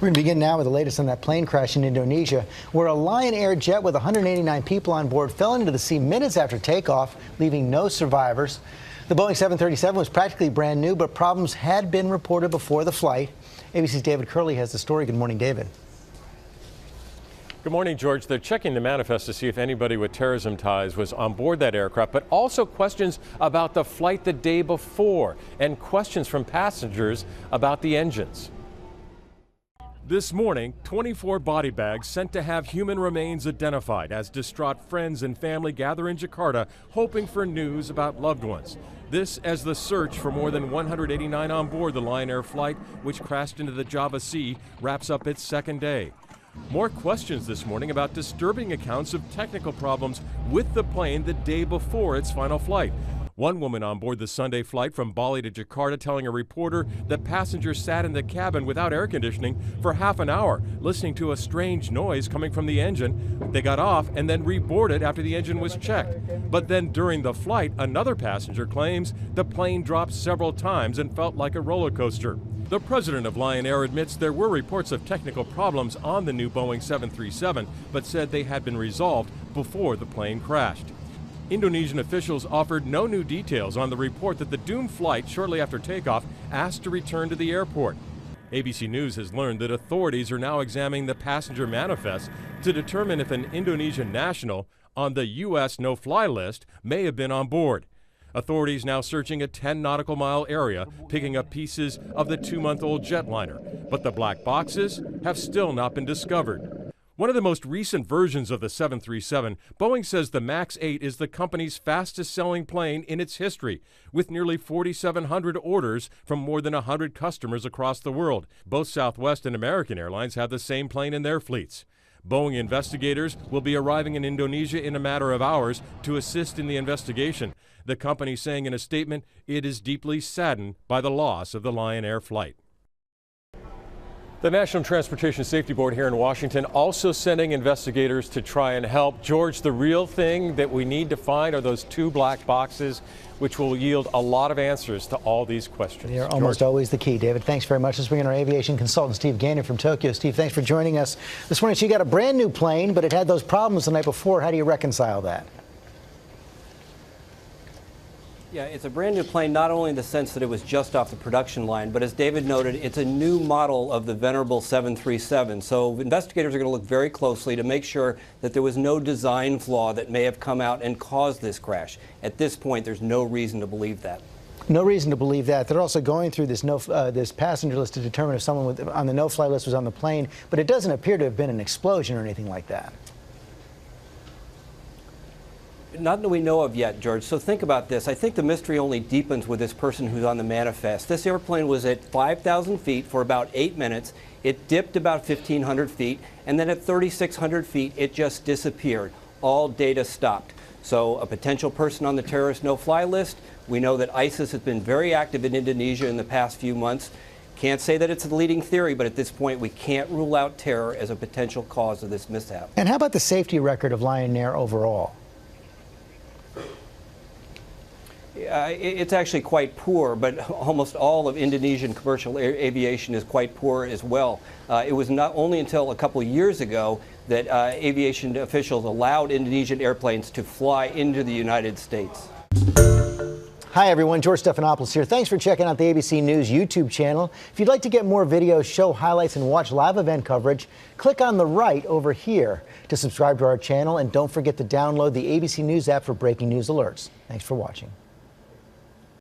We're going to begin now with the latest on that plane crash in Indonesia, where a Lion Air jet with 189 people on board fell into the sea minutes after takeoff, leaving no survivors. The Boeing 737 was practically brand new, but problems had been reported before the flight. ABC's David Curley has the story. Good morning, David. Good morning, George. They're checking the manifest to see if anybody with terrorism ties was on board that aircraft, but also questions about the flight the day before and questions from passengers about the engines. This morning, 24 body bags sent to have human remains identified as distraught friends and family gather in Jakarta, hoping for news about loved ones. This as the search for more than 189 on board the Lion Air flight, which crashed into the Java Sea, wraps up its second day. More questions this morning about disturbing accounts of technical problems with the plane the day before its final flight. One woman on board the Sunday flight from Bali to Jakarta telling a reporter that passengers sat in the cabin without air conditioning for half an hour, listening to a strange noise coming from the engine. They got off and then reboarded after the engine was checked. But then during the flight, another passenger claims the plane dropped several times and felt like a roller coaster. The president of Lion Air admits there were reports of technical problems on the new Boeing 737, but said they had been resolved before the plane crashed. Indonesian officials offered no new details on the report that the doomed flight shortly after takeoff asked to return to the airport. ABC News has learned that authorities are now examining the passenger manifest to determine if an Indonesian national on the U.S. no-fly list may have been on board. Authorities now searching a 10 nautical mile area, picking up pieces of the 2-month-old jetliner, but the black boxes have still not been discovered. One of the most recent versions of the 737, Boeing says the MAX 8 is the company's fastest-selling plane in its history, with nearly 4,700 orders from more than 100 customers across the world. Both Southwest and American Airlines have the same plane in their fleets. Boeing investigators will be arriving in Indonesia in a matter of hours to assist in the investigation. The company saying in a statement it is deeply saddened by the loss of the Lion Air flight. The National Transportation Safety Board here in Washington also sending investigators to try and help. George, the real thing that we need to find are those 2 black boxes, which will yield a lot of answers to all these questions. They're almost always the key. David, thanks very much. Let's bring in our aviation consultant, Steve Gaynor from Tokyo. Steve, thanks for joining us this morning. So you got a brand new plane, but it had those problems the night before. How do you reconcile that? Yeah, it's a brand new plane, not only in the sense that it was just off the production line, but as David noted, it's a new model of the venerable 737. So investigators are going to look very closely to make sure that there was no design flaw that may have come out and caused this crash. At this point, there's no reason to believe that. No reason to believe that. They're also going through this this passenger list to determine if someone on the no-fly list was on the plane, but it doesn't appear to have been an explosion or anything like that. Not that we know of yet, George. So think about this. I think the mystery only deepens with this person who's on the manifest. This airplane was at 5,000 feet for about 8 minutes. It dipped about 1,500 feet, and then at 3,600 feet, it just disappeared. All data stopped. So a potential person on the terrorist no-fly list. We know that ISIS has been very active in Indonesia in the past few months. Can't say that it's a leading theory, but at this point, we can't rule out terror as a potential cause of this mishap. And how about the safety record of Lion Air overall? It's actually quite poor, but almost all of Indonesian commercial aviation is quite poor as well. It was not only until a couple of years ago that aviation officials allowed Indonesian airplanes to fly into the United States. Hi, everyone. George Stephanopoulos here. Thanks for checking out the ABC News YouTube channel. If you'd like to get more videos, show highlights, and watch live event coverage, click on the right over here to subscribe to our channel. And don't forget to download the ABC News app for breaking news alerts. Thanks for watching.